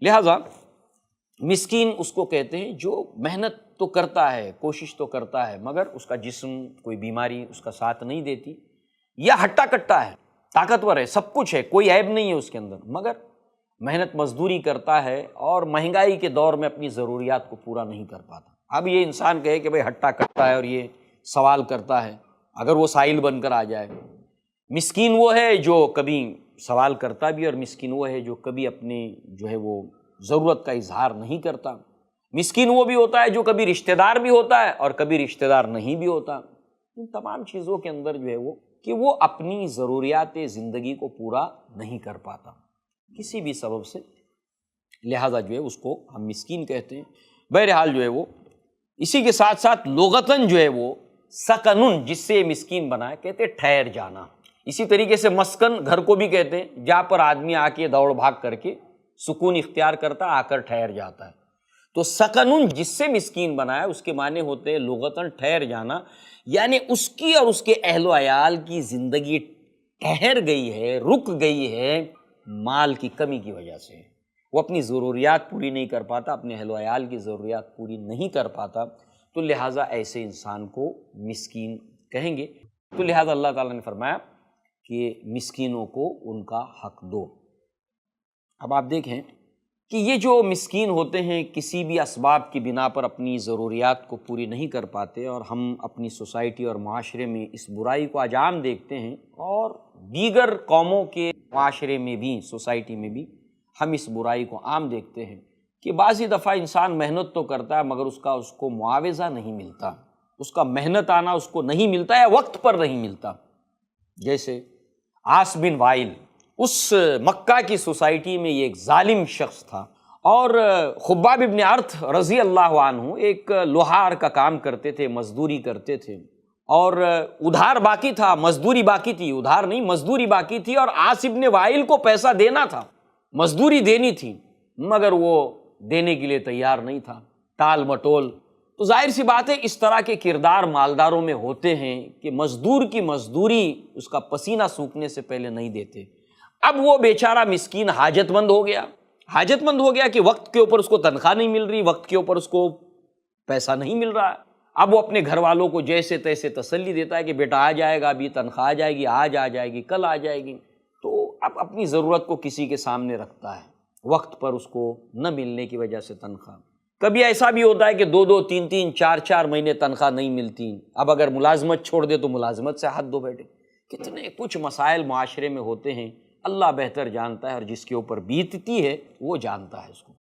لہٰذا مسکین اس کو کہتے ہیں جو محنت تو کرتا ہے، کوشش تو کرتا ہے، مگر اس کا جسم کوئی بیماری اس کا ساتھ نہیں دیتی، یا ہٹا کٹا ہے، طاقتور ہے، سب کچھ ہے، کوئی عیب نہیں ہے اس کے اندر، مگر محنت مزدوری کرتا ہے اور مہنگائی کے دور میں اپنی ضروریات کو پورا نہیں کر پاتا۔ اب یہ انسان کہے کہ بھئی ہٹا کٹا ہے اور یہ سوال کرتا ہے، اگر وہ سائل بن کر آ جائے۔ مسکین وہ ہے جو کبھی سوال کرتا بھی، اور مسکین وہ ہے جو کبھی اپنی جو ہے وہ ضرورت کا اظہار نہیں کرتا۔ مسکین وہ بھی ہوتا ہے جو کبھی رشتہ دار بھی ہوتا ہے اور کبھی رشتہ دار نہیں بھی ہوتا۔ ان تمام چیزوں کے اندر جو ہے وہ کہ وہ اپنی ضروریات زندگی کو پورا نہیں کر پاتا کسی بھی سبب سے، لہٰذا جو ہے اس کو ہم مسکین کہتے ہیں۔ بہرحال جو ہے وہ اسی کے ساتھ ساتھ لغتاً جو ہے وہ سکنن، جس سے مسکین بنا ہے، کہتے ہیں ٹھہر جانا۔ اسی طریقے سے مسکن گھر کو بھی کہتے ہیں، جہاں پر آدمی آ کے دوڑ بھاگ کر کے سکون اختیار کرتا، آ کر ٹھہر جاتا ہے۔ تو سکنن جس سے مسکین بنا ہے، اس کے معنی ہوتے ہیں لغتاً ٹھہر جانا، یعنی اس کی اور اس کے اہل و عیال کی زندگی ٹھہر گئی ہے، رک گئی ہے مال کی کمی کی وجہ سے۔ وہ اپنی ضروریات پوری نہیں کر پاتا، اپنے اہل و عیال کی ضروریات پوری نہیں کر پاتا، تو لہٰذا ایسے انسان کو مسکین کہیں گے۔ تو لہٰذا اللہ تعالیٰ نے فرمایا کہ مسکینوں کو ان کا حق دو۔ اب آپ دیکھیں کہ یہ جو مسکین ہوتے ہیں کسی بھی اسباب کی بنا پر اپنی ضروریات کو پوری نہیں کر پاتے، اور ہم اپنی سوسائٹی اور معاشرے میں اس برائی کو آج عام دیکھتے ہیں، اور دیگر قوموں کے معاشرے میں بھی، سوسائٹی میں بھی ہم اس برائی کو عام دیکھتے ہیں کہ بعضی دفعہ انسان محنت تو کرتا ہے مگر اس کو معاوضہ نہیں ملتا، اس کا محنت آنا اس کو نہیں ملتا یا وقت پر نہیں ملتا۔ جیسے عاص بن وائل، اس مکہ کی سوسائٹی میں یہ ایک ظالم شخص تھا، اور خباب ابن ارت رضی اللہ عنہ ایک لوہار کا کام کرتے تھے، مزدوری کرتے تھے، اور ادھار باقی تھا، مزدوری باقی تھی، ادھار نہیں مزدوری باقی تھی، اور عاص ابن وائل کو پیسہ دینا تھا، مزدوری دینی تھی، مگر وہ دینے کے لیے تیار نہیں تھا، ٹال مٹول۔ تو ظاہر سی بات ہے اس طرح کے کردار مالداروں میں ہوتے ہیں کہ مزدور کی مزدوری اس کا پسینہ سوکھنے سے پہلے نہیں دیتے۔ اب وہ بیچارہ مسکین حاجت مند ہو گیا کہ وقت کے اوپر اس کو تنخواہ نہیں مل رہی، وقت کے اوپر اس کو پیسہ نہیں مل رہا۔ اب وہ اپنے گھر والوں کو جیسے تیسے تسلی دیتا ہے کہ بیٹا آ جائے گا، ابھی تنخواہ آ جائے گی، آج آ جائے گی، کل آ جائے گی۔ تو اب اپنی ضرورت کو کسی کے سامنے رکھتا ہے، وقت پر اس کو نہ ملنے کی وجہ سے تنخواہ۔ کبھی ایسا بھی ہوتا ہے کہ 2 3 4 مہینے تنخواہ نہیں ملتی، اب اگر ملازمت چھوڑ دے تو ملازمت سے ہاتھ دھو بیٹھے۔ کتنے کچھ مسائل معاشرے میں ہوتے ہیں، اللہ بہتر جانتا ہے، اور جس کے اوپر بیتتی ہے وہ جانتا ہے اس کو۔